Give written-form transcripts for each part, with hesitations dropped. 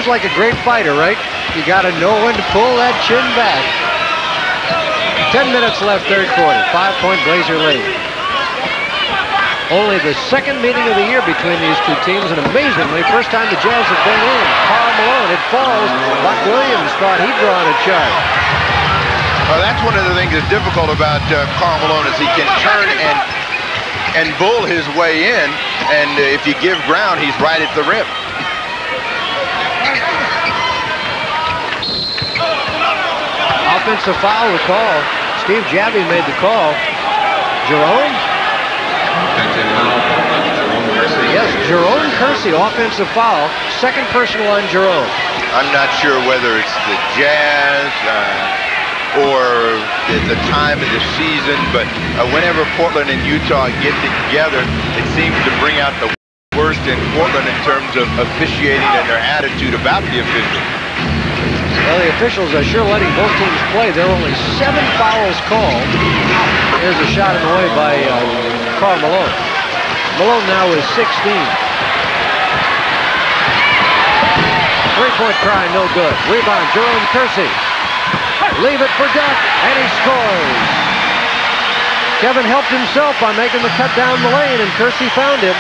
Seems like a great fighter, right? You got to know when to pull that chin back. 10 minutes left, third quarter. 5-point Blazer lead. Only the second meeting of the year between these two teams, and amazingly, first time the Jazz have been in. Karl Malone, it falls. Buck Williams thought he'd drawn a charge. Well, that's one of the things that's difficult about Karl Malone is he can turn and bull his way in, and if you give ground, he's right at the rim. Offensive foul, the call. Steve Javie made the call. Jerome? Yes, Jerome Kersey, offensive foul. Second personal on Jerome. I'm not sure whether it's the Jazz or the time of the season, but whenever Portland and Utah get together, it seems to bring out the worst in Portland in terms of officiating and their attitude about the officials. Well, the officials are sure letting both teams play. There are only 7 fouls called. Here's a shot in the way by Karl Malone. Malone now is 16. Three-point try, no good. Rebound, Jerome Kersey. Leave it for Duck, and he scores. Kevin helped himself by making the cut down the lane, and Kersey found him.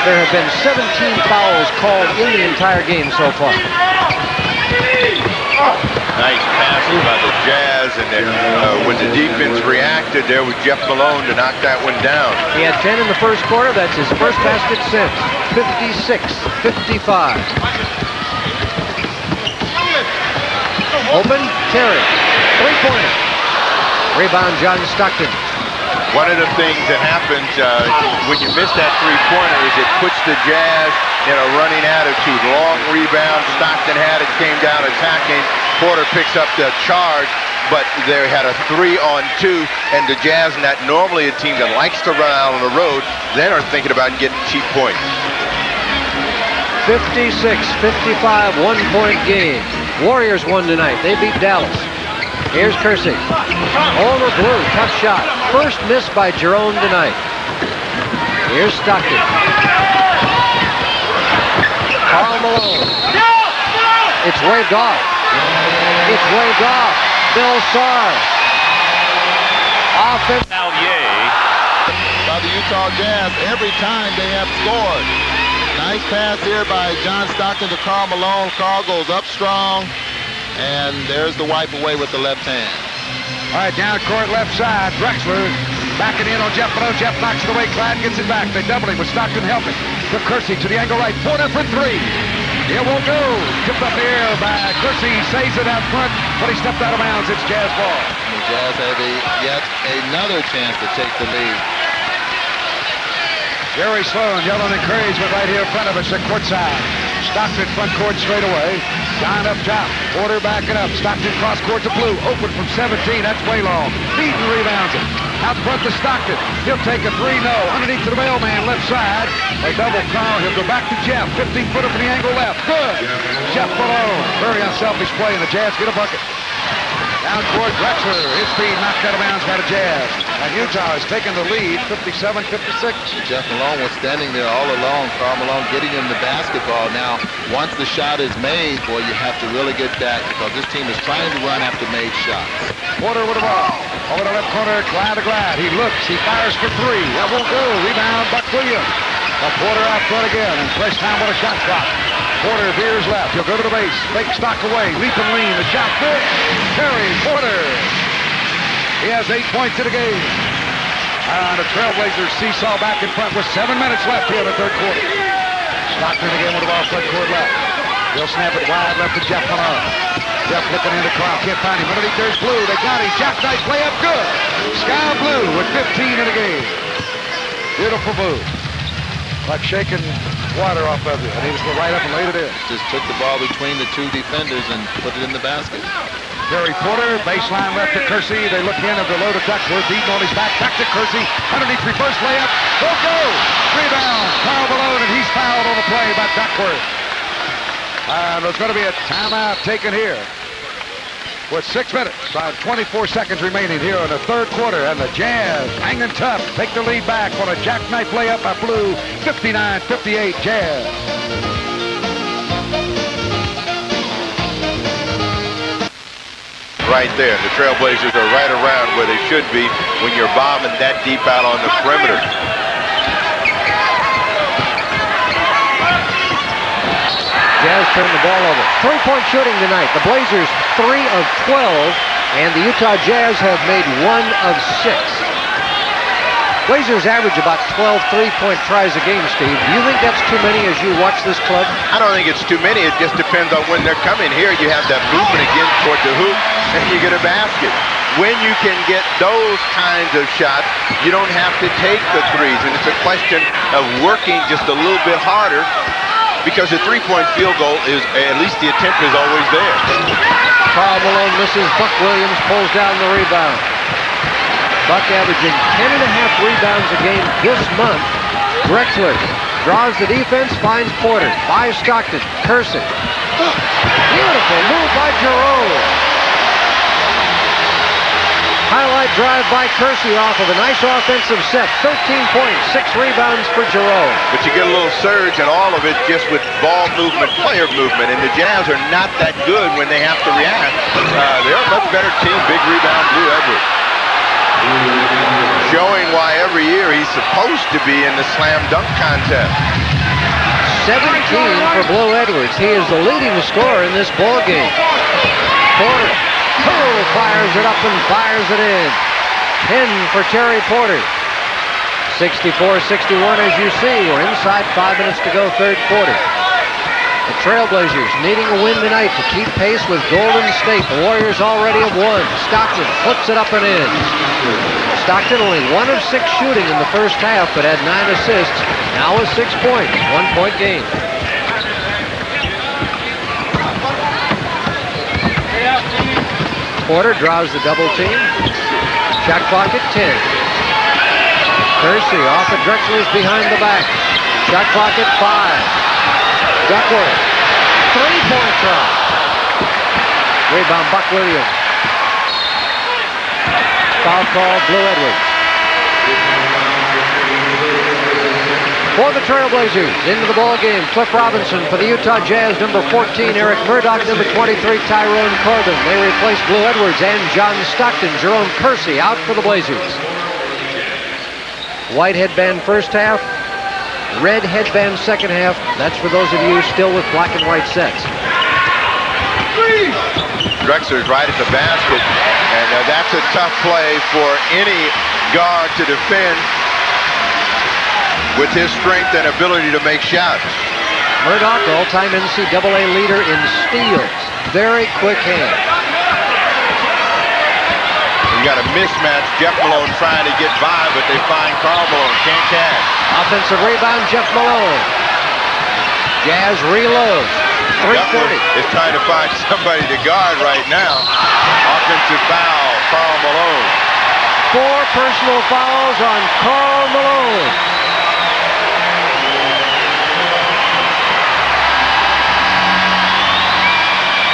There have been 17 fouls called in the entire game so far. Nice passes by the Jazz, and then when the defense reacted, there was Jeff Malone to knock that one down. He had 10 in the first quarter. That's his first basket since. 56-55. Open, Terry. Three-pointer. Rebound, John Stockton. One of the things that happens when you miss that three-pointer is it puts the Jazz in a running attitude. Long rebound, Stockton had it, came down attacking. Porter picks up the charge, but they had a 3-on-2, and the Jazz, not normally a team that likes to run out on the road, then are thinking about getting cheap points. 56-55, one-point game. Warriors won tonight. They beat Dallas. Here's Kersey. Over blue, tough shot. First miss by Jerome tonight. Here's Stockton. Karl Malone. It's waved off. It's waved off. Bill Sarr. Offense. By the Utah Jazz every time they have scored. Nice pass here by John Stockton to Karl Malone. Karl goes up strong. And there's the wipe away with the left hand. All right, down court left side. Drexler backing in on Jeff Malone. Jeff knocks it away. Clyde gets it back. They double him with Stockton helping. To Kersey to the angle right. Porter for three. It won't go. Tipped up the air by Kersey. Saves it out front, but he stepped out of bounds. It's Jazz ball. The Jazz have yet another chance to take the lead. Jerry Sloan yelling encouragement right here in front of us at courtside. Stockton front court straight away. John up top. Porter backing up. Stockton cross court to Blue. Open from 17. That's way long. Beaton rebounds it. Out front to Stockton. He'll take a three. No. Underneath to the mailman left side. They double Karl. He'll go back to Jeff. 15-footer from the angle left. Good. Jeff Malone. Very unselfish play, and the Jazz get a bucket. Down court, Drexler. His feet knocked out of bounds by the Jazz. And Utah has taken the lead, 57-56. Jeff Malone was standing there all alone. Karl Malone getting him the basketball. Now, once the shot is made, boy, you have to really get back because this team is trying to run after made shots. Porter with the ball. Over the left corner, Glad to Glad. He looks, he fires for three. That won't go. Rebound, Buck Williams. But Porter out front again, and fresh time with a shot clock. Porter veers left. He'll go to the base. Fake stock away. Leap and lean. The shot good. Terry Porter. He has 8 points in the game. And the Trailblazers seesaw back in front with 7 minutes left here in the third quarter. Stockton again with the ball front court left. He'll snap it wide left to Jeff Malone. Jeff looking into Karl. Can't find him. Underneath there's Blue. They got him. Jackknife layup good. Sky Blue with 15 in the game. Beautiful move. Like shaking water off of you. And he just went right up and laid it in. Just took the ball between the two defenders and put it in the basket. Terry Porter, baseline left to Kersey. They look in of the low to Duckworth. Beaton on his back. Back to Kersey. Underneath reverse layup. Won't go. Rebound. Karl Malone, and he's fouled on the play by Duckworth. And there's going to be a timeout taken here. with 6 minutes and 24 seconds remaining here in the third quarter, and the Jazz, hanging tough, take the lead back on a jackknife layup by Blue, 59-58 Jazz. Right there, the Trailblazers are right around where they should be when you're bombing that deep out on the perimeter. Jazz turned the ball over. 3-point shooting tonight. The Blazers 3 of 12, and the Utah Jazz have made 1 of 6. Blazers average about 12 3-point tries a game, Steve. Do you think that's too many as you watch this club? I don't think it's too many. It just depends on when they're coming. Here you have that movement again toward the hoop, and you get a basket. When you can get those kinds of shots, you don't have to take the threes, and it's a question of working just a little bit harder, because the three-point field goal is, at least the attempt is always there. Karl Malone misses. Buck Williams pulls down the rebound. Buck averaging 10.5 rebounds a game this month. Drexler draws the defense, finds Porter. By Stockton. Kersey. Beautiful move by Jerome. Highlight drive by Kersey off of a nice offensive set. 13 points, 6 rebounds for Jerome. But you get a little surge and all of it just with ball movement, player movement, and the Jazz are not that good when they have to react. They're a much better team. Big rebound, Blue Edwards. Showing why every year he's supposed to be in the slam dunk contest. 17 for Blue Edwards. He is the leading scorer in this ball game. Porter fires it up and fires it in. 10 for Terry Porter. 64-61 as you see. We're inside 5 minutes to go, third quarter. The Trailblazers needing a win tonight to keep pace with Golden State. The Warriors already have won. Stockton flips it up and in. Stockton only 1 of 6 shooting in the first half, but had 9 assists. Now with 6 points, 1-point game. Porter draws the double team. Shot clock at 10. Kersey off of Drexler's behind the back. Shot clock at 5. Duckworth, 3-point try. Rebound, Buck Williams. Foul call, Blue Edwards. For the Trailblazers, into the ball game, Cliff Robinson. For the Utah Jazz, number 14, Eric Murdoch, number 23, Tyrone Corbin. They replace Blue Edwards and John Stockton. Jerome Kersey out for the Blazers. White headband first half. Red headband second half. That's for those of you still with black and white sets. Drexler's right at the basket, and that's a tough play for any guard to defend with his strength and ability to make shots. Murdoch, all-time NCAA leader in steals. Very quick hand. You got a mismatch. Jeff Malone trying to get by, but they find Karl Malone. Can't cash. Offensive rebound, Jeff Malone. Jazz reloads. 3:40. Is trying to find somebody to guard right now. Offensive foul, Karl Malone. 4 personal fouls on Karl Malone.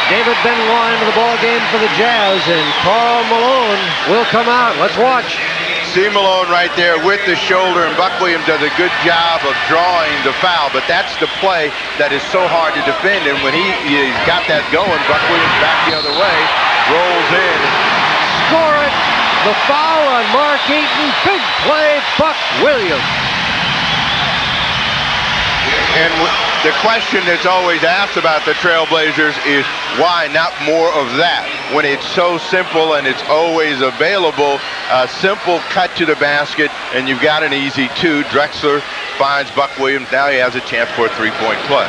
David Benoit into the ball game for the Jazz, and Karl Malone will come out. Let's watch. See Malone right there with the shoulder, and Buck Williams does a good job of drawing the foul, but that's the play that is so hard to defend, and when he's got that going, Buck Williams back the other way, rolls in. Score it! The foul on Mark Eaton. Big play, Buck Williams. And the question that's always asked about the Trailblazers is why not more of that when it's so simple and it's always available. A simple cut to the basket and you've got an easy 2. Drexler finds Buck Williams. Now he has a chance for a 3-point play.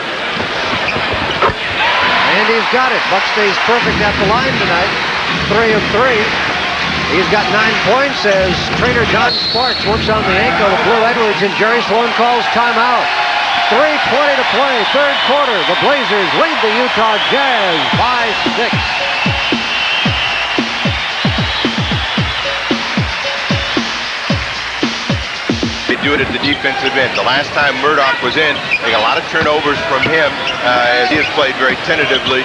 And he's got it. Buck stays perfect at the line tonight. 3 of 3. He's got 9 points as trainer John Sparks works on the ankle of Blue Edwards, and Jerry Sloan calls timeout. 3:20 to play, third quarter. The Blazers lead the Utah Jazz by 6. do it at the defensive end. The last time Murdoch was in, they got a lot of turnovers from him as he has played very tentatively,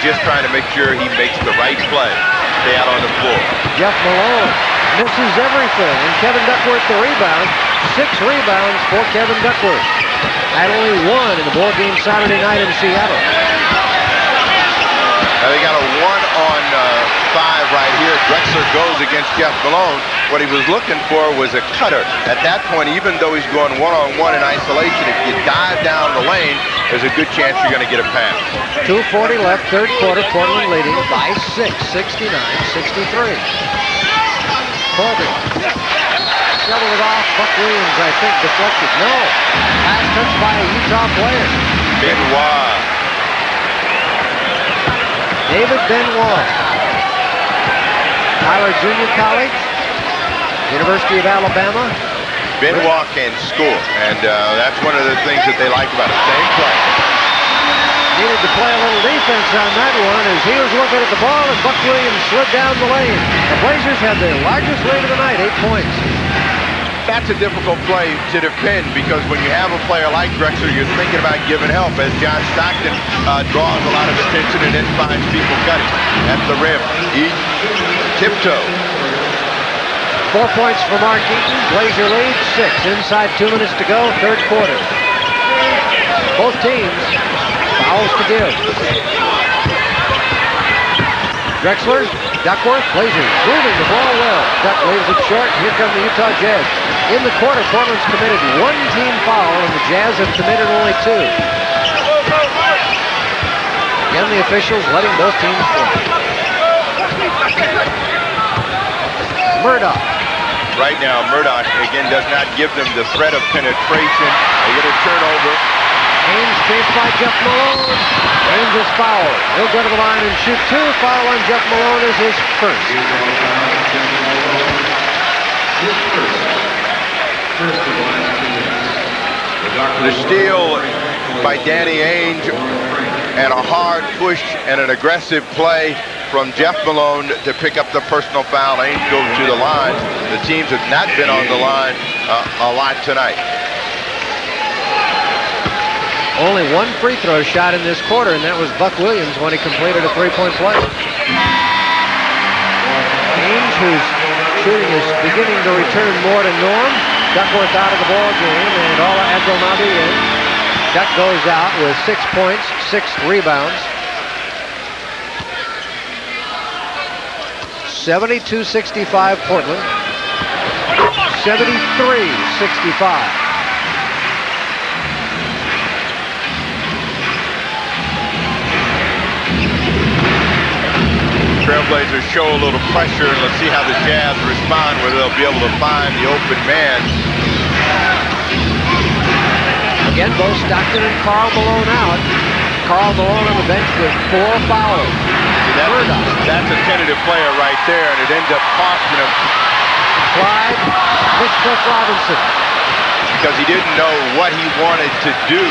just trying to make sure he makes the right play. Stay out on the floor. Jeff Malone misses everything, and Kevin Duckworth the rebound. 6 rebounds for Kevin Duckworth. Had only 1 in the ball game Saturday night in Seattle. They got a 1-on-5 right here. Drexler goes against Jeff Malone. What he was looking for was a cutter. At that point, even though he's going 1-on-1 in isolation, if you dive down the lane, there's a good chance you're going to get a pass. 2:40 left, third quarter. Portland leading by 6, 69-63. Corbin shoveled it off. Buck Williams, I think, deflected. No. Pass touched by a Utah player. Benoit. David Benoit. Tyler Junior College, University of Alabama. Benoit can score, and that's one of the things that they like about it. Same play. Needed to play a little defense on that one as he was looking at the ball and Buck Williams slid down the lane. The Blazers have the largest lead of the night, 8 points. That's a difficult play to defend because when you have a player like Drexler, you're thinking about giving help as John Stockton draws a lot of attention and then finds people cutting at the rim. He tiptoe. 4 points for Mark Eaton. Blazer lead, 6. Inside 2 minutes to go, third quarter. Both teams, fouls to give. Drexler, Duckworth, Blazers moving the ball well. Duck leaves it short. Here come the Utah Jazz. In the quarter, Portland's committed 1 team foul, and the Jazz have committed only 2. Again, the officials letting both teams play. Murdoch. Right now, Murdoch, again, does not give them the threat of penetration. They get a turnover. Haynes chased by Jeff Malone. Haynes is fouled. He'll go to the line and shoot 2. Foul on Jeff Malone is his first. The steal by Danny Ainge and a hard push and an aggressive play from Jeff Malone to pick up the personal foul. Ainge goes to the line. The teams have not been on the line a lot tonight. Only 1 free throw shot in this quarter, and that was Buck Williams when he completed a 3-point play. Ainge, whose shooting is beginning to return more to norm. Duckworth out of the ball game, and Ola Abdelnaby in. Duck goes out with 6 points, 6 rebounds. 72-65 Portland. 73-65. Trailblazers show a little pressure, and let's see how the Jazz respond, whether they'll be able to find the open man. Again, both Stockton and Karl Malone out. Karl Malone on the bench with 4 fouls. That's a tentative player right there, and it ends up costing him. Clyde Mitchell Robinson. Because he didn't know what he wanted to do.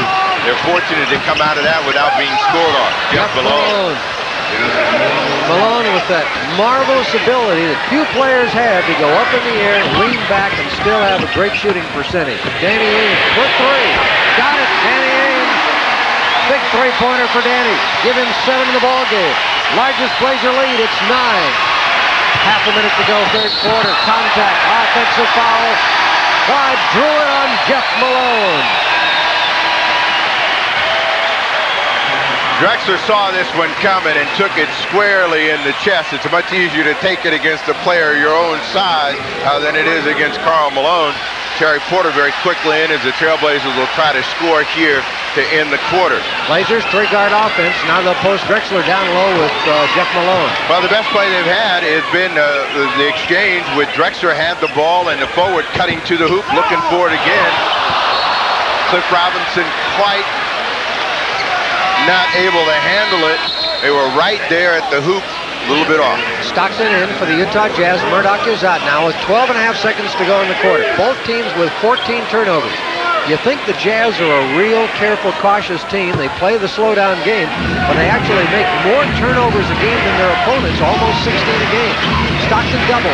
They're fortunate to come out of that without being scored on. Jeff Malone. Malone with that marvelous ability that few players have to go up in the air and lean back and still have a great shooting percentage. Danny Ainge for 3. Got it, Danny Ainge. Big 3-pointer for Danny. Give him 7 in the ball game. Largest Blazer lead, it's 9. Half a minute to go, third quarter. Contact, offensive foul. Clyde drew it on Jeff Malone. Drexler saw this one coming and took it squarely in the chest. It's much easier to take it against a player your own size than it is against Karl Malone. Terry Porter very quickly in as the Trailblazers will try to score here to end the quarter. Blazers 3-guard offense. Now they'll post Drexler down low with Jeff Malone. Well, the best play they've had has been the exchange with Drexler had the ball and the forward cutting to the hoop, looking for it again. Cliff Robinson quite not able to handle it. They were right there at the hoop, a little bit off. Stockton in for the Utah Jazz. Murdoch is out now with 12.5 seconds to go in the quarter. Both teams with 14 turnovers. You think the Jazz are a real careful, cautious team. They play the slow-down game, but they actually make more turnovers a game than their opponents, almost 16 a game. Stockton double.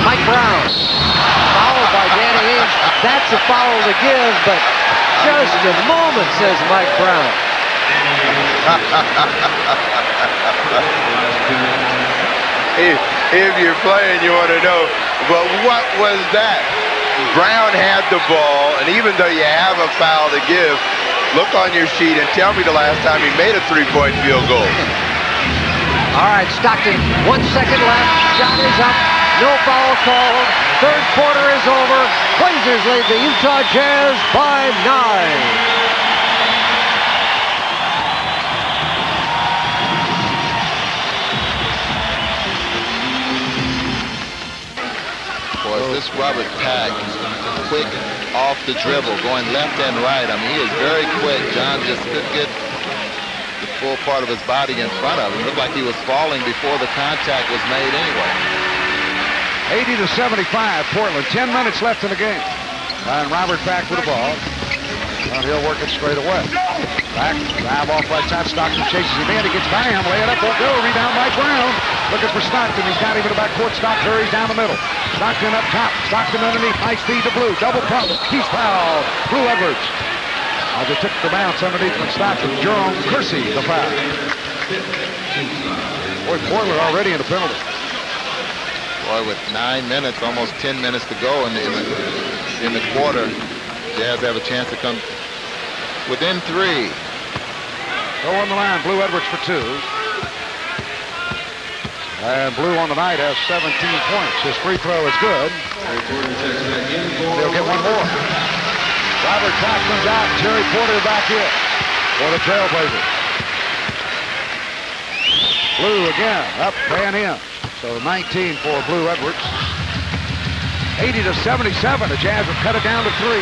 Mike Brown, fouled by Danny Ainge. That's a foul to give, but just a moment, says Mike Brown. If you're playing, you want to know, but what was that? Brown had the ball, and even though you have a foul to give, look on your sheet and tell me the last time he made a three-point field goal. All right, Stockton, 1 second left. Shot is up. No foul called. Third quarter is over. Blazers lead the Utah Jazz by 9. This Robert Pack, quick off the dribble, going left and right. I mean, he is very quick. John just couldn't get the full part of his body in front of him. It looked like he was falling before the contact was made anyway. 80-75, Portland. 10 minutes left in the game. And Robert Pack with the ball. And he'll work it straight away. Back, drive off right side. Stockton chases him in. He gets by him. Lay it up, won't go. Rebound by Brown. Looking for Stockton. He's got him in the backcourt. Stockton hurries down the middle. Stockton up top. Stockton underneath. Nice feed to Blue. Double pump. He's fouled. Blue Edwards. As it took the bounce underneath from Stockton. Jerome Kersey, the foul. Boy, Portland already in the penalty. Boy, with 9 minutes, almost 10 minutes to go in the quarter, Jazz have a chance to come within 3. Go on the line. Blue Edwards for 2. And Blue on the night has 17 points. His free throw is good. They'll get one more. Robert Pack comes out. Terry Porter back in for the Trailblazers. Blue again, up and in. So 19 for Blue Edwards. 80-77. The Jazz will cut it down to 3.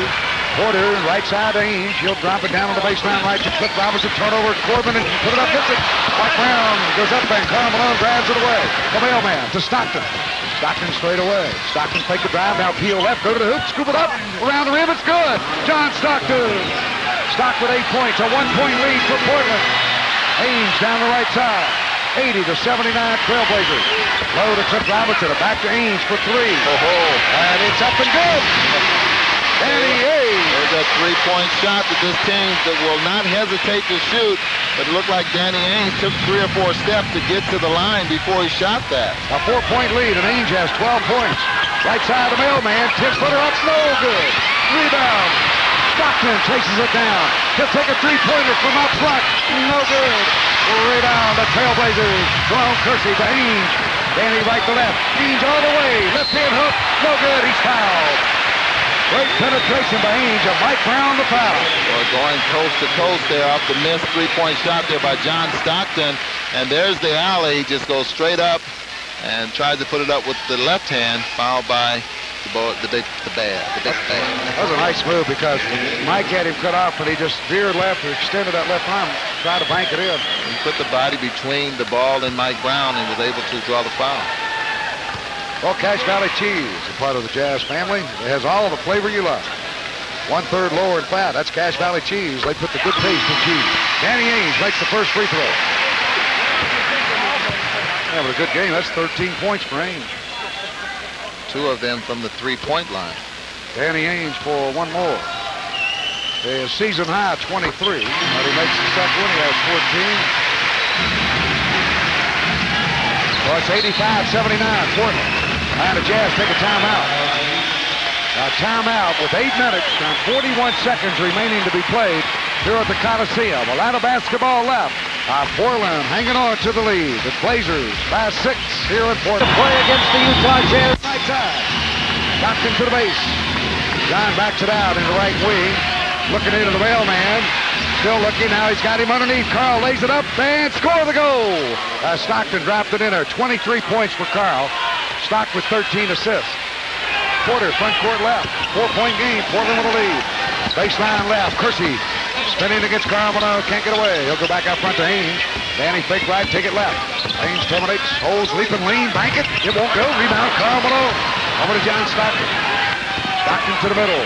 Porter, right side to Ainge. He'll drop it down on the baseline right to Cliff Robinson. Turnover, Corbin, and put it up, hits it. Mike Brown goes up and Karl Malone grabs it away. The mailman to Stockton. Stockton straight away. Stockton take the drive, now peel left, go to the hoop, scoop it up. Around the rim, it's good. John Stockton. Stockton with 8 points, a 1-point lead for Portland. Ainge down the right side. 80-79 Trailblazers. Low to Cliff Robinson, back to Ainge for 3. And it's up and good. Danny Ainge. There's a 3-point shot that this team that will not hesitate to shoot, but it looked like Danny Ainge took 3 or 4 steps to get to the line before he shot that. A 4-point lead, and Ainge has 12 points. Right side of the mailman, 10-footer up, no good. Rebound. Stockton chases it down. He'll take a 3-pointer from up front, no good. Rebound, the Trailblazers. Jerome Kersey to Ainge. Danny right to left. Ainge all the way. Left-hand hook, no good. He's fouled. Great penetration by Ainge, and Mike Brown the foul. Well, going coast to coast there off the missed 3-point shot there by John Stockton. And there's the alley. He just goes straight up and tries to put it up with the left hand, fouled by the big bear. That was a nice move because Mike had him cut off, and he just veered left and extended that left arm, tried to bank it in. He put the body between the ball and Mike Brown and was able to draw the foul. Well, Cache Valley Cheese is part of the Jazz family. It has all the flavor you love. 1/3 lower in fat. That's Cache Valley Cheese. They put the good taste in cheese. Danny Ainge makes the first free throw. Yeah, but a good game. That's 13 points for Ainge. 2 of them from the 3-point line. Danny Ainge for 1 more. His season high 23. But he makes the second one. He has 14. Well, it's 85-79 Portland. And the Jazz take a timeout. A timeout with 8 minutes and 41 seconds remaining to be played here at the Coliseum. A lot of basketball left. Portland hanging on to the lead. The Blazers by 6 here in Portland. To play against the Utah Jazz. Right side. Stockton to the base. John backs it out in the right wing. Looking into the mailman. Still looking. Now he's got him underneath. Carl lays it up and score the goal. Stockton dropped it in there. 23 points for Carl. Stock with 13 assists. Porter, front court left. 4-point game. Portland with a lead. Baseline left. Kersey spinning against Karl Malone. Can't get away. He'll go back out front to Ainge. Danny fake right. Take it left. Ainge terminates. Holds. Leaping lean. Bank it. It won't go. Rebound. Karl Malone. Over to John Stockton. Stockton to the middle.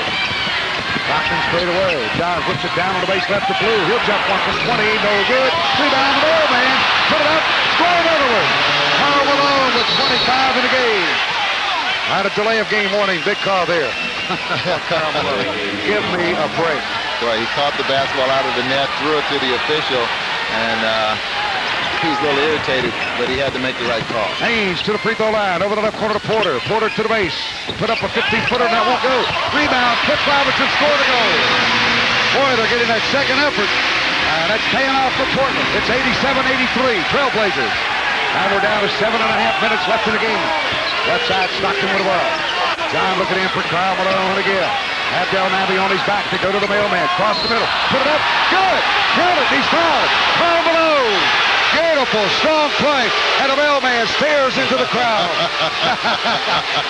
Stockton straight away. John puts it down on the base left to Blue. He'll jump one from 20. No good. Rebound to the mailman. Put it up. Score another one. Karl Malone with 25 in the game. Not a delay of game warning. Big call there. Karl Malone. Give me a break. Well, he caught the basketball out of the net, threw it to the official, and he was a little irritated, but he had to make the right call. Haynes to the free throw line, over the left corner to Porter. Porter to the base. Put up a 15-footer, and that won't go. Rebound, Cliff Robinson scored a goal. Boy, they're getting that second effort. That's paying off for Portland. It's 87-83, Trailblazers. Now we're down to 7.5 minutes left in the game. Left side, Stockton with a ball. John looking in for Karl Malone again. Abdelnaby on his back to go to the mailman. Cross the middle. Put it up. Good. Got it. He's fouled. Karl Malone. Beautiful, strong play. And the mailman stares into the crowd.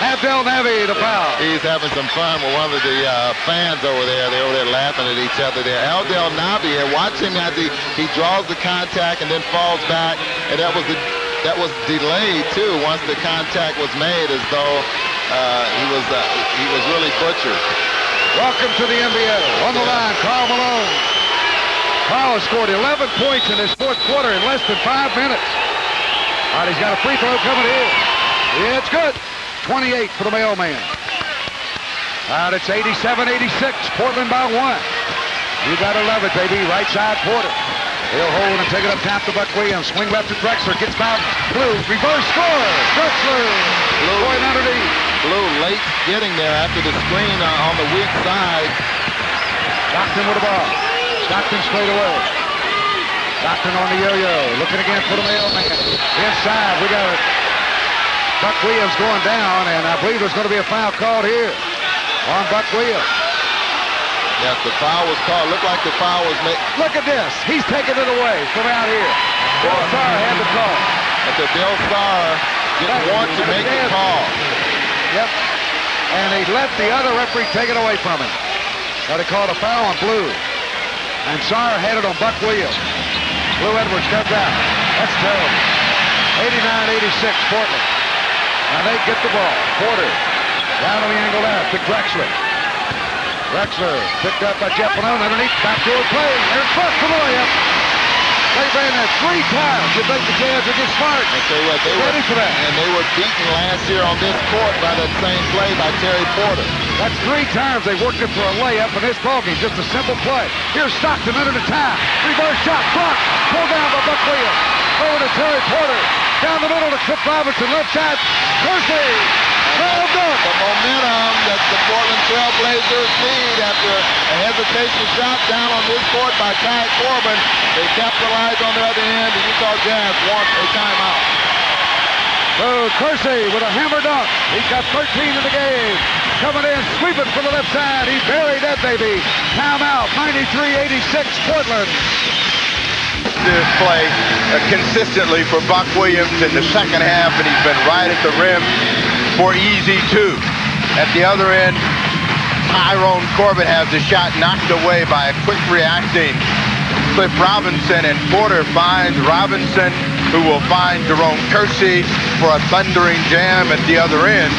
Abdelnaby, the foul. He's having some fun with one of the fans over there. They're over there laughing at each other there. Abdelnaby, watch him as he draws the contact and then falls back. And that was delayed too once the contact was made, as though he was really butchered. Welcome to the NBA. On the line, Karl Malone. Karl has scored 11 points in his fourth quarter in less than 5 minutes. All right, he's got a free throw coming in. Yeah, it's good. 28 for the mailman. All right, it's 87-86. Portland by 1. You gotta love it, baby. Right side, Porter. He'll hold and take it up top to Buck Williams. Swing left to Drexler. Gets fouled. Blue. Reverse score. Drexler. Going underneath. Blue late getting there after the screen on the weak side. Stockton with the ball. Stockton straight away. Stockton on the yo-yo. Looking again for the mailman. Inside. We got Buck Williams going down, and I believe there's going to be a foul called here on Buck Williams. Yes, the foul was called. Looked like the foul was made. Look at this. He's taking it away from out here. Bill Sarr had the call. But the Bill Sarr didn't want to make the call. Yep. And he let the other referee take it away from him. Now they called a foul on Blue. And Sarr had it on Buck Williams. Blue Edwards comes out. That's terrible. 89-86, Portland. Now they get the ball. Porter down on the angle left to Drexler. Drexler picked up by Jeff Malone underneath. Backdoor play. There's front for the layup. They ran that 3 times. You think the Jazz would get smart? I tell you what, they ready for that. And they were beaten last year on this court by that same play by Terry Porter. That's 3 times they worked it for a layup in this ballgame. Just a simple play. Here's Stockton under the tie. Reverse shot. Blocked. Pulled down by Buck Williams. Over to Terry Porter. Down the middle to Cliff Robinson. Left side. Kersey. Well done. The momentum that the Portland Trailblazers need after a hesitation shot down on this court by Ty Corbin. They capitalize on the other end. The Utah Jazz want a timeout. So Kersey with a hammer dunk. He's got 13 in the game. Coming in, sweeping from the left side. He buried that baby. Timeout, 93-86, Portland. This play consistently for Buck Williams in the second half, and he's been right at the rim for easy 2. At the other end, Tyrone Corbin has the shot knocked away by a quick reacting Cliff Robinson, and Porter finds Robinson, who will find Jerome Kersey for a thundering jam at the other end.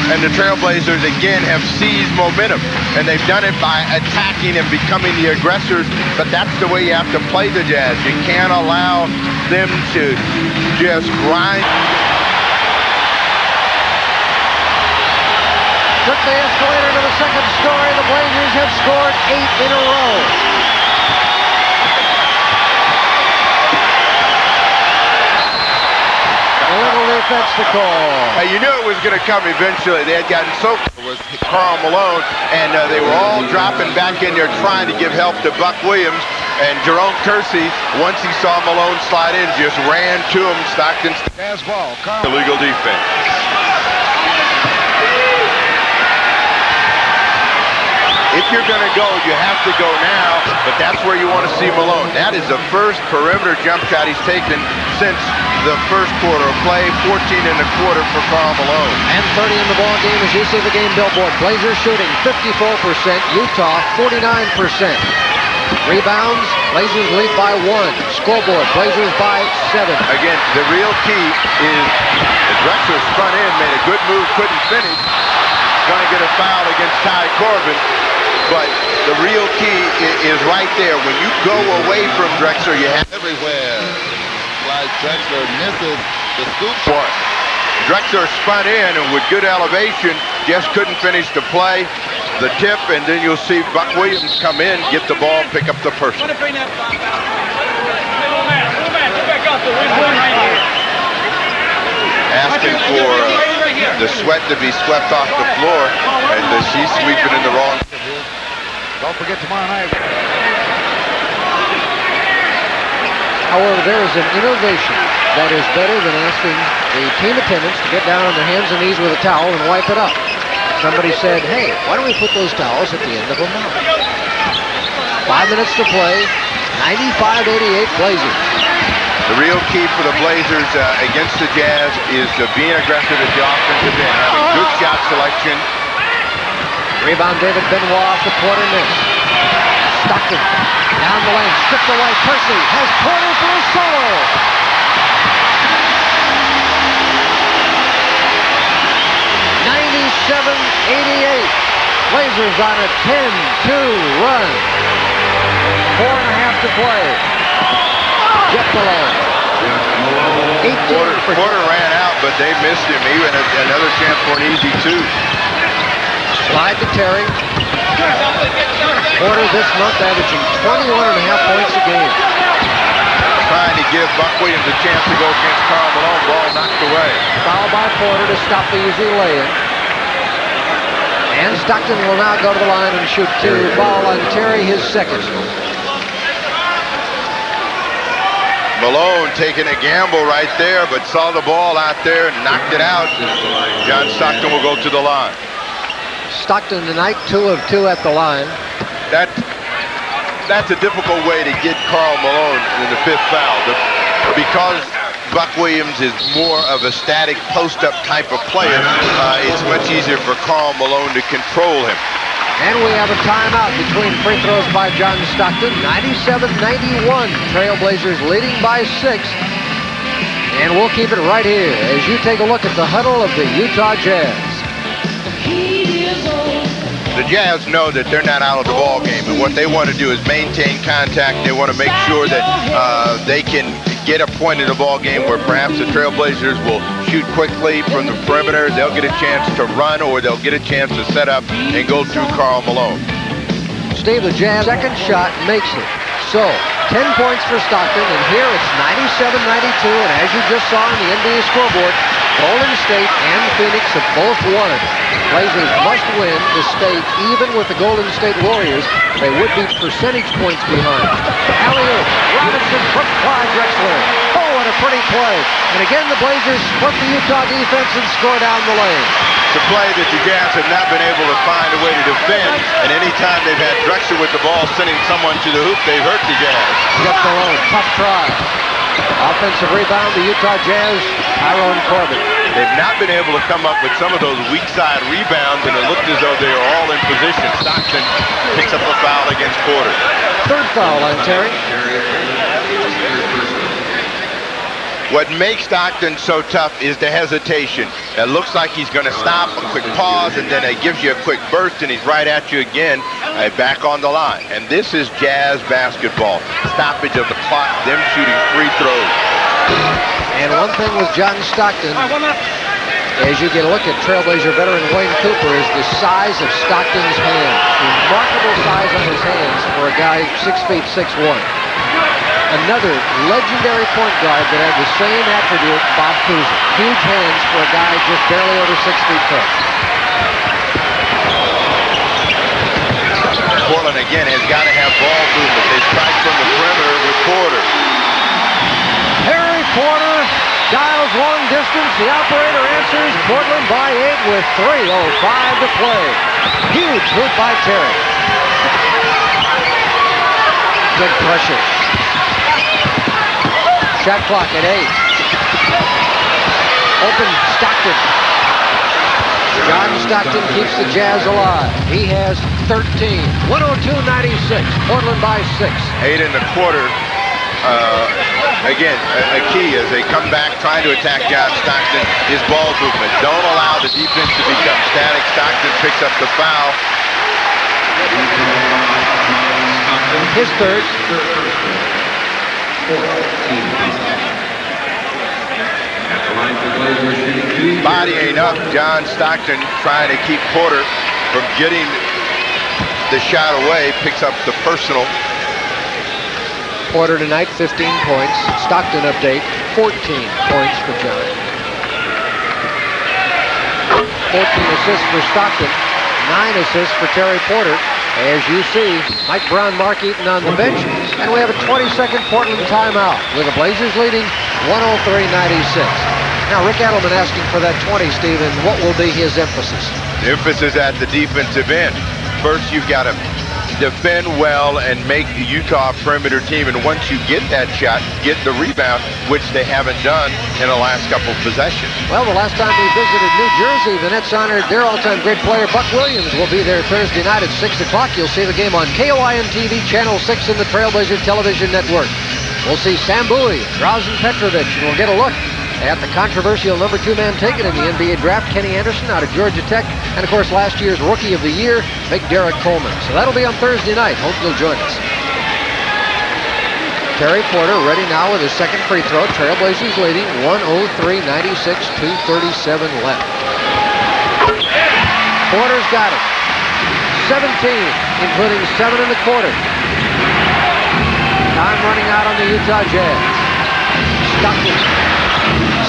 And the Trailblazers again have seized momentum, and they've done it by attacking and becoming the aggressors, but that's the way you have to play the Jazz. You can't allow them to just grind. Took the escalator to the second story. The Blazers have scored 8 in a row. A little defense to call. Hey, you knew it was going to come eventually. They had gotten so was Karl Malone, and they were all dropping back in there trying to give help to Buck Williams. And Jerome Kersey, once he saw Malone slide in, just ran to him. Stockton. Jazz ball. Illegal defense. If you're going to go, you have to go now, but that's where you want to see Malone. That is the first perimeter jump shot he's taken since the first quarter of play, 14 in the quarter for Karl Malone. And 30 in the ball game as you see the game billboard. Blazers shooting 54%, Utah 49%. Rebounds, Blazers lead by 1. Scoreboard, Blazers by 7. Again, the real key is Drexler's front end made a good move, couldn't finish. Going to get a foul against Ty Corbin. but the real key is right there. When you go away from Drexler, you have everywhere. Like Drexler misses the scoop shot. Drexler spun in, and with good elevation, just couldn't finish the play. The tip, and then you'll see Buck Williams come in, get the ball, pick up the person. Asking for the sweat to be swept off the floor, and she's sweeping in the wrong. Don't forget tomorrow night. However, there is an innovation that is better than asking the team attendants to get down on their hands and knees with a towel and wipe it up. Somebody said, hey, why don't we put those towels at the end of a mouth? 5 minutes to play, 95-88 Blazers. The real key for the Blazers against the Jazz is being aggressive at the offensive end, having good shot selection. Rebound David Benoit off the Porter miss. Stockton down the lane, stripped away. Percy has Porter for a solo. Blazers on a 10-2 run. 4.5 to play. Jet below. 18 Porter ran out, but they missed him. Even another chance for an easy two. Slide to Terry. Porter this month averaging 21.5 points a game. Trying to give Buck Williams a chance to go against Karl Malone. Ball knocked away. Foul by Porter to stop the easy lay-in. And Stockton will now go to the line and shoot two. Ball on Terry, his second. Malone taking a gamble right there, but saw the ball out there and knocked it out. John Stockton will go to the line. Stockton tonight, 2 of 2 at the line. That's a difficult way to get Karl Malone in the 5th foul. Because Buck Williams is more of a static post-up type of player, it's much easier for Karl Malone to control him. And we have a timeout between free throws by John Stockton. 97-91. Trailblazers leading by 6. And we'll keep it right here as you take a look at the huddle of the Utah Jazz. The Jazz know that they're not out of the ball game, and what they want to do is maintain contact. They want to make sure that they can get a point in the ball game where perhaps the Trailblazers will shoot quickly from the perimeter. They'll get a chance to run, or they'll get a chance to set up and go through Karl Malone. Steve, the Jazz second shot makes it. So 10 points for Stockton, and here it's 97-92, and as you just saw on the NBA scoreboard, Golden State and Phoenix have both won it. Blazers must win to stay even with the Golden State Warriors. They would be percentage points behind. Alley-oop, Robinson from Clyde Drexler. Oh, what a pretty play. And again, the Blazers split the Utah defense and score down the lane. It's a play that the Jazz have not been able to find a way to defend, and anytime they've had Drexler with the ball sending someone to the hoop, they've hurt the Jazz. Jeff Malone, tough try. Offensive rebound, the Utah Jazz, Tyrone Corbin. They've not been able to come up with some of those weak side rebounds, and it looked as though they were all in position. Stockton picks up a foul against Porter. Third foul on Terry. What makes Stockton so tough is the hesitation. It looks like he's going to stop, a quick pause, and then it gives you a quick burst, and he's right at you again, back on the line. And this is Jazz basketball. Stoppage of the clock, them shooting free throws. And one thing with John Stockton, as you get a look at Trailblazer veteran Wayne Cooper, is the size of Stockton's hands. Remarkable size on his hands for a guy 6 feet 6'1". Another legendary point guard that had the same attribute, Bob Cousy. Huge hands for a guy just barely over 6 feet tall. Portland again has got to have ball movement. They strike from the perimeter with Porter. Harry Porter dials long distance. The operator answers. Portland by 8 with 3:05 to play. Huge hoop by Terry. Good pressure. Shot clock at 8. Open Stockton. John Stockton keeps the Jazz alive. He has 13. 102-96. Portland by 6. 8 in the quarter. Again, a key as they come back trying to attack John Stockton is ball movement. Don't allow the defense to become static. Stockton picks up the foul. His third. Bodying up, John Stockton trying to keep Porter from getting the shot away, picks up the personal. Porter tonight, 15 points. Stockton update, 14 points for John. 14 assists for Stockton, 9 assists for Terry Porter. As you see, Mike Brown, Mark Eaton on the bench, and we have a 20-second Portland timeout with the Blazers leading 103-96. Now, Rick Edelman asking for that 20, Stephen. What will be his emphasis? The emphasis at the defensive end. First, you've got to defend well and make the Utah perimeter team, and once you get that shot, get the rebound, which they haven't done in the last couple of possessions. Well, the last time we visited New Jersey, the Nets honored their all-time great player, Buck Williams, will be there Thursday night at 6 o'clock. You'll see the game on KOIN TV, Channel 6 in the Trailblazer Television Network. We'll see Sam Bowie, Drazen Petrovic, and we'll get a look at the controversial number 2 man taken in the NBA draft, Kenny Anderson out of Georgia Tech, and of course last year's Rookie of the Year, Big Derek Coleman. So that'll be on Thursday night. Hope you'll join us. Terry Porter ready now with his second free throw. Trailblazers leading 103-96, 2:37 left. Porter's got it. 17, including 7 in the quarter. Time running out on the Utah Jazz. Stockton.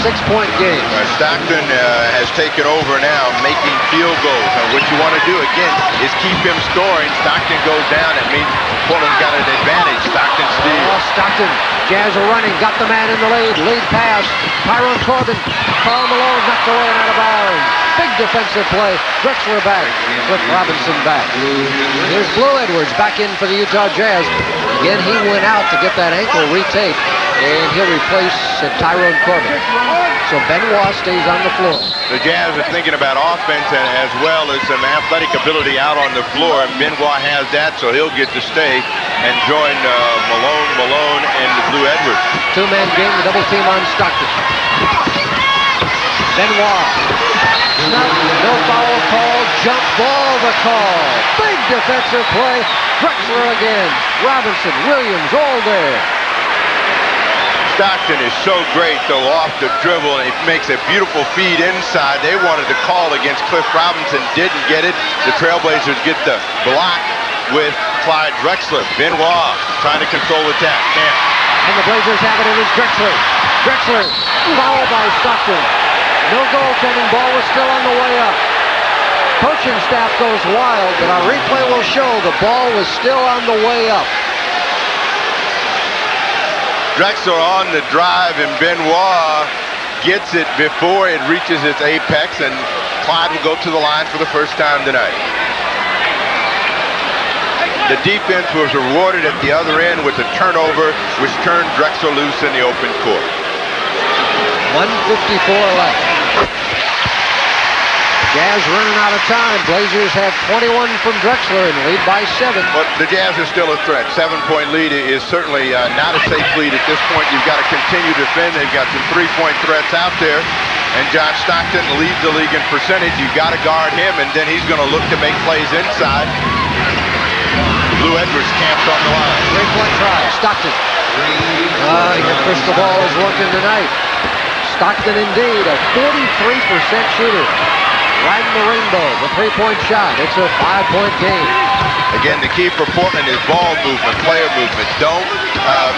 6-point game. Stockton has taken over now, making field goals. And what you want to do, again, is keep him scoring. Stockton goes down. That means Portland's got an advantage. Stockton steals. Oh, Stockton. Jazz are running. Got the man in the lead. Lead pass. Tyrone Corbin. Karl Malone knocked away and out of bounds. Big defensive play. Drexler back. Cliff Robinson back. Here's Blue Edwards back in for the Utah Jazz. Again, he went out to get that ankle retaped, and he'll replace Tyrone Corbin. So Benoit stays on the floor. The Jazz are thinking about offense as well as some athletic ability out on the floor. And Benoit has that, so he'll get to stay and join Malone, and Blue Edwards. 2-man game, the double team on Stockton. Benoit. No foul call, jump ball the call. Big defensive play. Drexler again. Robinson, Williams, all there. Stockton is so great, though, off the dribble, and he makes a beautiful feed inside. They wanted to call against Cliff Robinson, didn't get it. The Trailblazers get the block with Clyde Drexler. Benoit trying to control attack. Can't. And the Blazers have it, and it's Drexler. Drexler, fouled by Stockton. No goaltending, ball was still on the way up. Coaching staff goes wild, but our replay will show the ball was still on the way up. Drexler on the drive, and Benoit gets it before it reaches its apex, and Clyde will go to the line for the first time tonight. The defense was rewarded at the other end with a turnover, which turned Drexler loose in the open court. 1:54 left. Jazz running out of time. Blazers have 21 from Drexler and lead by 7. But the Jazz are still a threat. 7-point lead is certainly not a safe lead at this point. You've got to continue to defend. They've got some 3-point threats out there. And John Stockton leads the league in percentage. You've got to guard him, and then he's going to look to make plays inside. Blue Edwards camps on the line. 3-point try. Stockton. Your crystal ball is working tonight. Stockton indeed, a 43% shooter. Riding the rainbow, the 3-point shot. It's a 5-point game. Again, the key for Portland is ball movement, player movement. Don't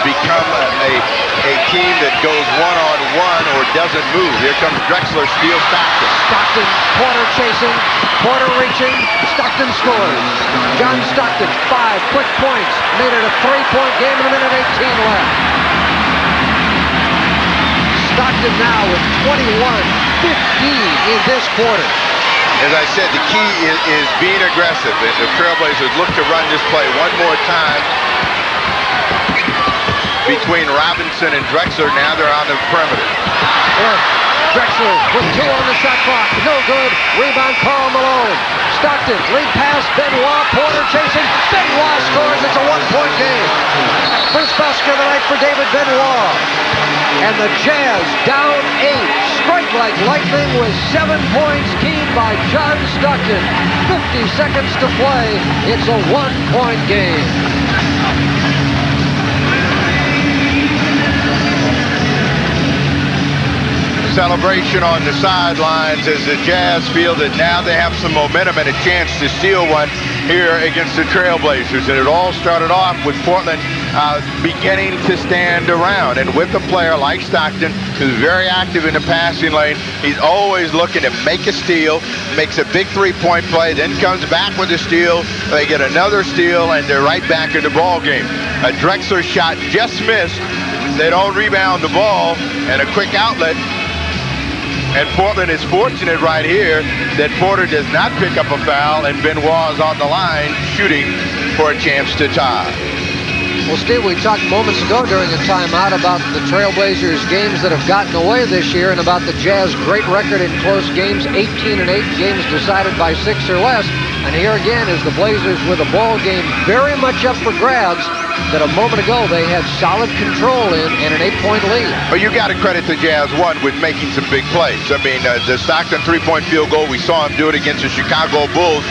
become a team that goes one-on-one or doesn't move. Here comes Drexler, steals Stockton. Stockton, Porter chasing, Porter reaching, Stockton scores. John Stockton, 5 quick points. Made it a 3-point game in a minute 18 left. Stockton now with 21-15 in this quarter. As I said, the key is being aggressive. And the Trailblazers look to run this play one more time between Robinson and Drexler. Now they're on the perimeter. Drexler with 2 on the shot clock. No good. Rebound, Karl Malone. Stockton, lead pass, Benoit. Porter chasing. Benoit scores. It's a 1-point game. First basket of the night for David Benoit. And the Jazz down 8. Strike like lightning with 7 points keyed by John Stockton. 50 seconds to play. It's a 1-point game. Celebration on the sidelines as the Jazz feel that now they have some momentum and a chance to steal one here against the Trailblazers. And it all started off with Portland beginning to stand around. And with a player like Stockton, who's very active in the passing lane, he's always looking to make a steal, makes a big three-point play, then comes back with a steal. They get another steal, and they're right back in the ball game. A Drexler shot just missed. They don't rebound the ball, and a quick outlet. And Portland is fortunate right here that Porter does not pick up a foul, and Benoit is on the line shooting for a chance to tie. Well, Steve, we talked moments ago during the timeout about the Trailblazers games that have gotten away this year and about the Jazz great record in close games, 18-8 games decided by 6 or less. And here again is the Blazers with a ball game very much up for grabs that a moment ago they had solid control in and an 8-point lead. Well, you got to credit the Jazz, one, with making some big plays. I mean, the Stockton three-point field goal, we saw him do it against the Chicago Bulls,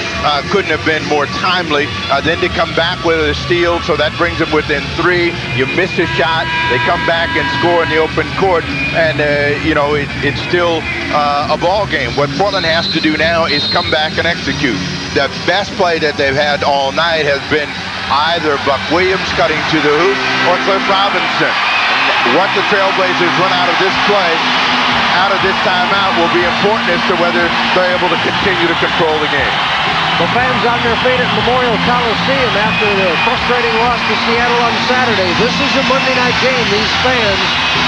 couldn't have been more timely. Then to come back with a steal, so that brings them within 3. You miss a shot, they come back and score in the open court, and, you know, it's still a ball game. What Portland has to do now is come back and execute. The best play that they've had all night has been either Buck Williams cutting to the hoop or Cliff Robinson. What the Trailblazers run out of this play, out of this timeout, will be important as to whether they're able to continue to control the game. The fans on their feet at Memorial Coliseum after the frustrating loss to Seattle on Saturday. This is a Monday night game, these fans,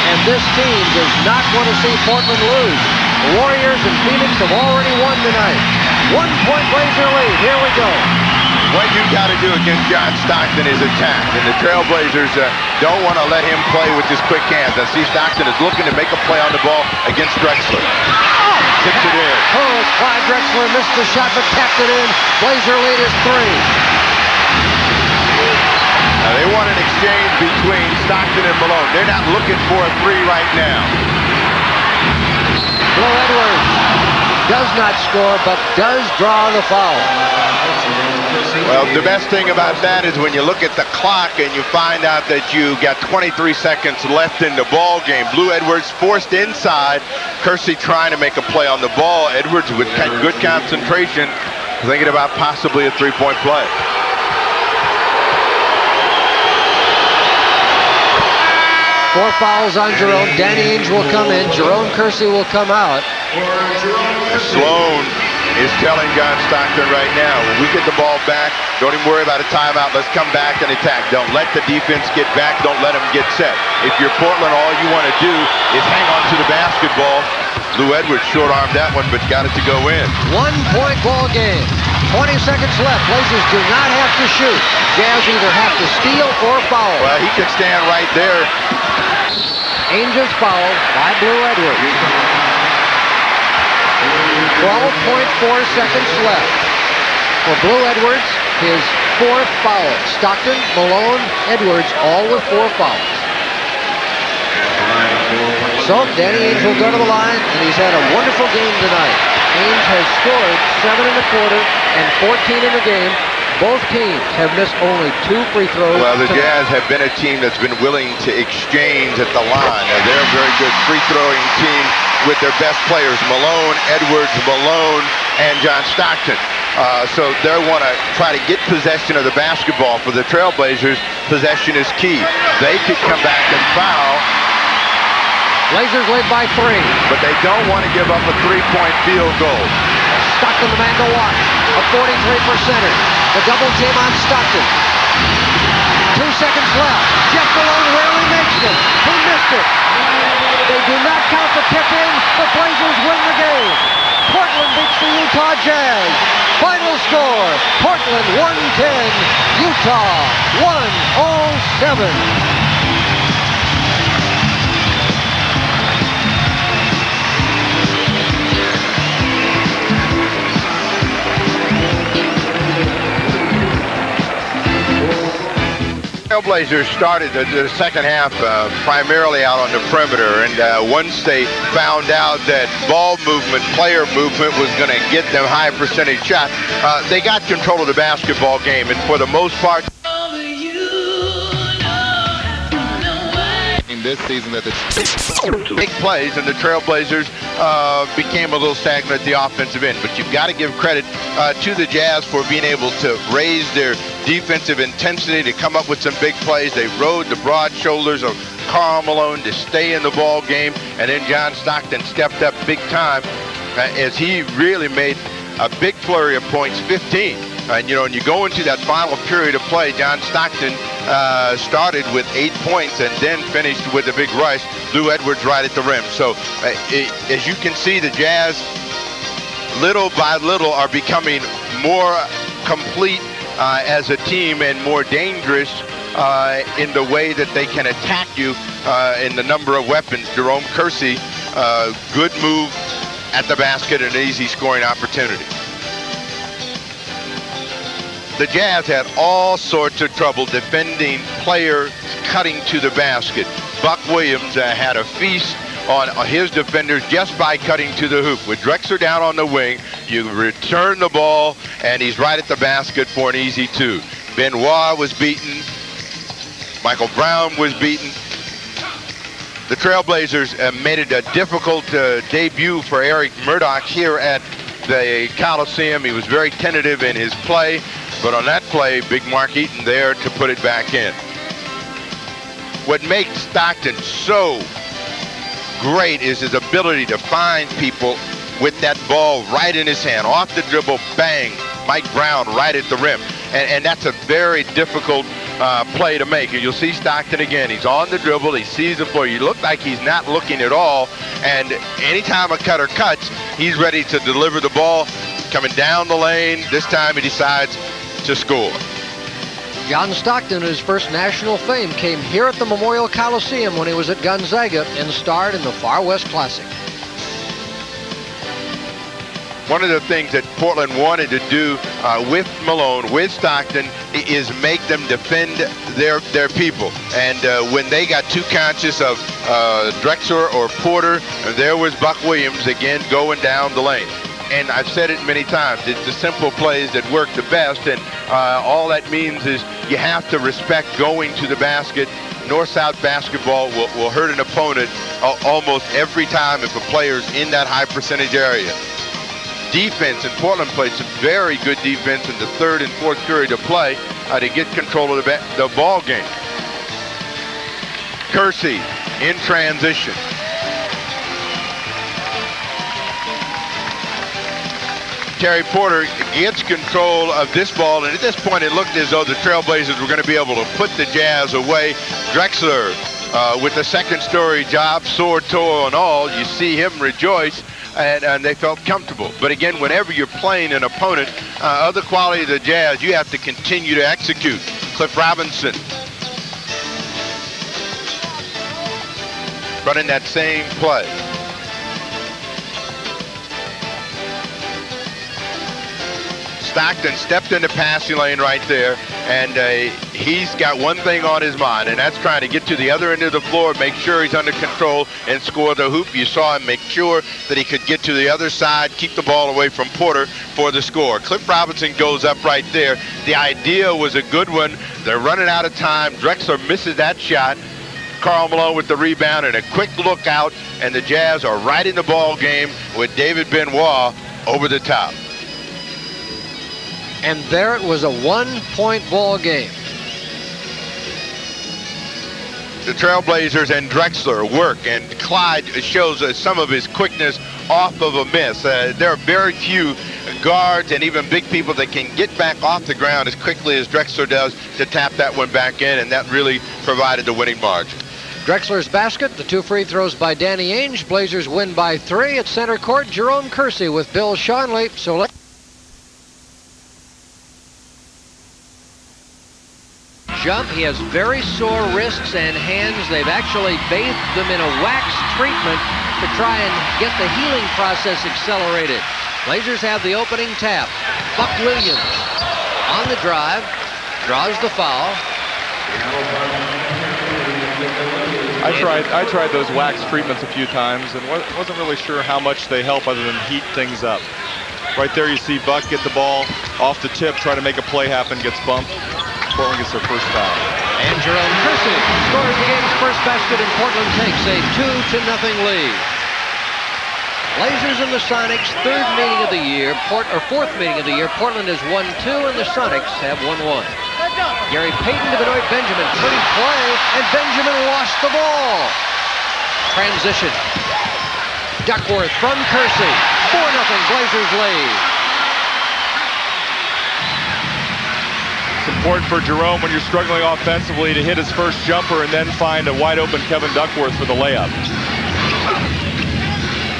and this team does not want to see Portland lose. The Warriors and Phoenix have already won tonight. 1-point Blazer lead. Here we go. What you got to do against John Stockton is attack, and the Trailblazers don't want to let him play with his quick hands. I see Stockton is looking to make a play on the ball against Drexler. Tips it in. Oh, Clyde Drexler missed the shot but tapped it in. Blazer lead is 3. Now they want an exchange between Stockton and Malone. They're not looking for a 3 right now. Blow Edwards does not score but does draw the foul. Well, the best thing about that is when you look at the clock and you find out that you got 23 seconds left in the ball game. Blue Edwards forced inside. Kersey trying to make a play on the ball. Edwards with good concentration, thinking about possibly a 3-point play. Four fouls on Jerome. Danny Ainge will come in. Jerome Kersey will come out. Sloan is telling John Stockton right now, when we get the ball back, don't even worry about a timeout. Let's come back and attack. Don't let the defense get back. Don't let them get set. If you're Portland, all you want to do is hang on to the basketball. Lou Edwards short-armed that one, but got it to go in. 1-point ball game. 20 seconds left. Blazers do not have to shoot. Jazz either have to steal or foul. Well, he can stand right there. Ainge's foul by Blue Edwards. 12.4 seconds left. For Blue Edwards, his 4th foul. Stockton, Malone, Edwards, all with 4 fouls. So Danny Ainge will go to the line, and he's had a wonderful game tonight. Ainge has scored 7 in the quarter and 14 in the game. Both teams have missed only 2 free throws. Well, the Jazz have been a team that's been willing to exchange at the line. They're a very good free-throwing team with their best players, Malone, Edwards, Malone, and John Stockton. So they want to try to get possession of the basketball. For the Trailblazers, possession is key. They could come back and foul. Blazers lead by 3. But they don't want to give up a 3-point field goal. Stockton, the man to watch. A 43%er. The double team on Stockton. 2 seconds left. Jeff Malone rarely makes it. He missed it. They do not count the tip in. The Blazers win the game. Portland beats the Utah Jazz. Final score, Portland 110, Utah 107. Trailblazers started the second half primarily out on the perimeter, and once they found out that ball movement, player movement was going to get them high percentage shots, they got control of the basketball game, and for the most part, this season that big plays, and the Trailblazers became a little stagnant at the offensive end. But you've got to give credit to the Jazz for being able to raise their defensive intensity, to come up with some big plays. They rode the broad shoulders of Karl Malone to stay in the ball game, and then John Stockton stepped up big time as he really made a big flurry of points, 15. And you know, when you go into that final period of play, John Stockton started with 8 points and then finished with a big rush. Lou Edwards right at the rim. So as you can see, the Jazz, little by little, are becoming more complete as a team and more dangerous in the way that they can attack you in the number of weapons. Jerome Kersey, good move at the basket and an easy scoring opportunity. The Jazz had all sorts of trouble defending players cutting to the basket. Buck Williams had a feast on his defenders just by cutting to the hoop. With Drexler down on the wing, you return the ball, and he's right at the basket for an easy two. Benoit was beaten. Michael Brown was beaten. The Trailblazers made it a difficult debut for Eric Murdoch here at the Coliseum. He was very tentative in his play. But on that play, Big Mark Eaton there to put it back in. What makes Stockton so great is his ability to find people with that ball right in his hand. Off the dribble, bang, Mike Brown right at the rim. And that's a very difficult play to make. And you'll see Stockton again. He's on the dribble. He sees the floor. You look like he's not looking at all. And anytime a cutter cuts, he's ready to deliver the ball. Coming down the lane, this time he decides to score. John Stockton, his first national fame, came here at the Memorial Coliseum when he was at Gonzaga and starred in the Far West Classic. One of the things that Portland wanted to do with Malone, with Stockton, is make them defend their people. And when they got too conscious of Drexler or Porter, there was Buck Williams again going down the lane. And I've said it many times, it's the simple plays that work the best, and all that means is you have to respect going to the basket. North-South basketball will hurt an opponent almost every time if a player's in that high percentage area. Defense, and Portland played some very good defense in the third and fourth period of play to get control of the ball game. Kersey in transition. Terry Porter gets control of this ball, and at this point it looked as though the Trailblazers were going to be able to put the Jazz away. Drexler with the second story job, sore toe and all, you see him rejoice, and they felt comfortable. But again, whenever you're playing an opponent of the quality of the Jazz, you have to continue to execute. Cliff Robinson running that same play. Stockton stepped in the passing lane right there, and he's got one thing on his mind, and that's trying to get to the other end of the floor, make sure he's under control, and score the hoop. You saw him make sure that he could get to the other side, keep the ball away from Porter for the score. Cliff Robinson goes up right there. The idea was a good one. They're running out of time. Drexler misses that shot. Karl Malone with the rebound and a quick look out, and the Jazz are right in the ball game with David Benoit over the top. And there it was, a one-point ball game. The Trailblazers and Drexler work, and Clyde shows some of his quickness off of a miss. There are very few guards and even big people that can get back off the ground as quickly as Drexler does to tap that one back in, and that really provided the winning margin. Drexler's basket, the two free throws by Danny Ainge. Blazers win by 3 at center court. Jerome Kersey with Bill Schonely. So let's jump. He has very sore wrists and hands. They've actually bathed them in a wax treatment to try and get the healing process accelerated. Blazers have the opening tap. Buck Williams on the drive, draws the foul. I tried those wax treatments a few times and wasn't really sure how much they help other than heat things up. Right there you see Buck get the ball off the tip, try to make a play happen, gets bumped. Portland gets their first foul. And Jerome Kersey scores the game's first basket, and Portland takes a 2-0 lead. Blazers and the Sonics, fourth meeting of the year. Portland has won 2, and the Sonics have won 1. Gary Payton to Benoit Benjamin. Pretty play, and Benjamin lost the ball. Transition. Duckworth from Kersey. 4-0 Blazers lead. It's important for Jerome when you're struggling offensively to hit his first jumper and then find a wide open Kevin Duckworth for the layup.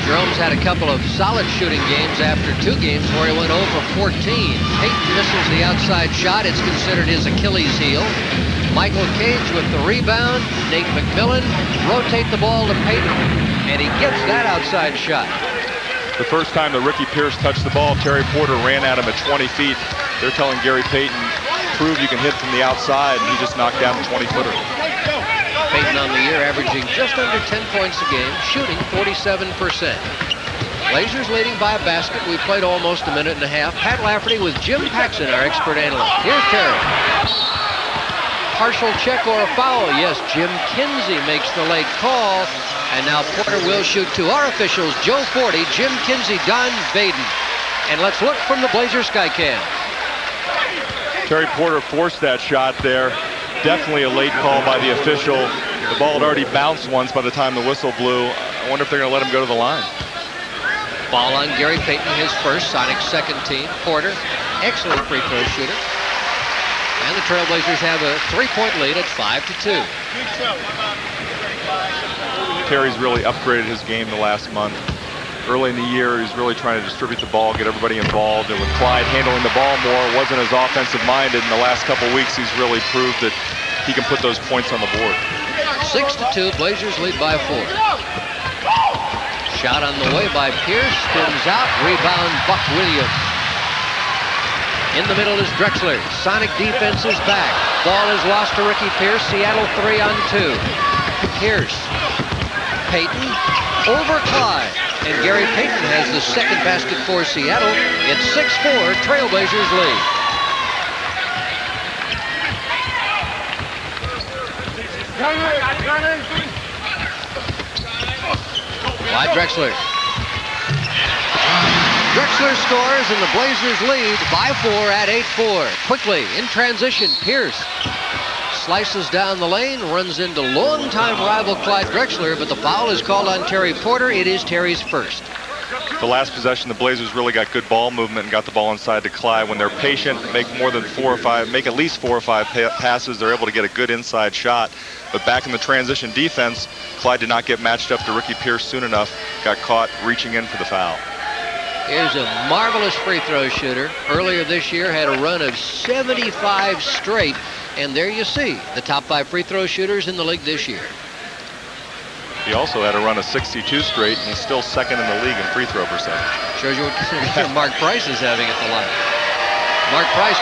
Jerome's had a couple of solid shooting games after 2 games where he went 0 for 14. Payton misses the outside shot. It's considered his Achilles heel. Michael Cage with the rebound. Nate McMillan rotate the ball to Payton, and he gets that outside shot. The first time that Ricky Pierce touched the ball, Terry Porter ran at him at 20 feet. They're telling Gary Payton, prove you can hit from the outside, and he just knocked down a 20-footer. Payton on the year averaging just under 10 points a game, shooting 47%. Blazers leading by a basket. We played almost a minute and a half. Pat Lafferty with Jim Paxson, our expert analyst. Here's Terry. Partial check or a foul. Yes, Jim Kinsey makes the late call. And now Porter will shoot 2. Our officials, Joe Forty, Jim Kinsey, Don Baden. And let's look from the Blazers Skycam. Terry Porter forced that shot there. Definitely a late call by the official. The ball had already bounced once by the time the whistle blew. I wonder if they're going to let him go to the line. Ball on Gary Payton, his first, Sonics second team. Porter, excellent free throw shooter. And the Trailblazers have a 3-point lead at 5-2. Terry's really upgraded his game the last month. Early in the year, he's really trying to distribute the ball, get everybody involved. And with Clyde handling the ball more, wasn't as offensive-minded. In the last couple weeks, he's really proved that he can put those points on the board. 6-2, Blazers lead by 4. Shot on the way by Pierce, spins out, rebound Buck Williams. In the middle is Drexler. Sonic defense is back. Ball is lost to Ricky Pierce. Seattle 3-on-2. Pierce. Payton over Clyde. And Gary Payton has the second basket for Seattle. It's 6-4, Trailblazers lead. Wide Drexler. Drexler scores, and the Blazers lead by 4 at 8-4. Quickly, in transition, Pierce slices down the lane, runs into longtime rival Clyde Drexler, but the foul is called on Terry Porter. It is Terry's first. The last possession, the Blazers really got good ball movement and got the ball inside to Clyde. When they're patient, make at least 4 or 5 passes, they're able to get a good inside shot. But back in the transition defense, Clyde did not get matched up to Ricky Pierce soon enough, got caught reaching in for the foul. Here's a marvelous free throw shooter. Earlier this year had a run of 75 straight. And there you see the top 5 free throw shooters in the league this year. He also had a run of 62 straight, and he's still second in the league in free throw percentage. Shows you what Mark Price is having at the line. Mark Price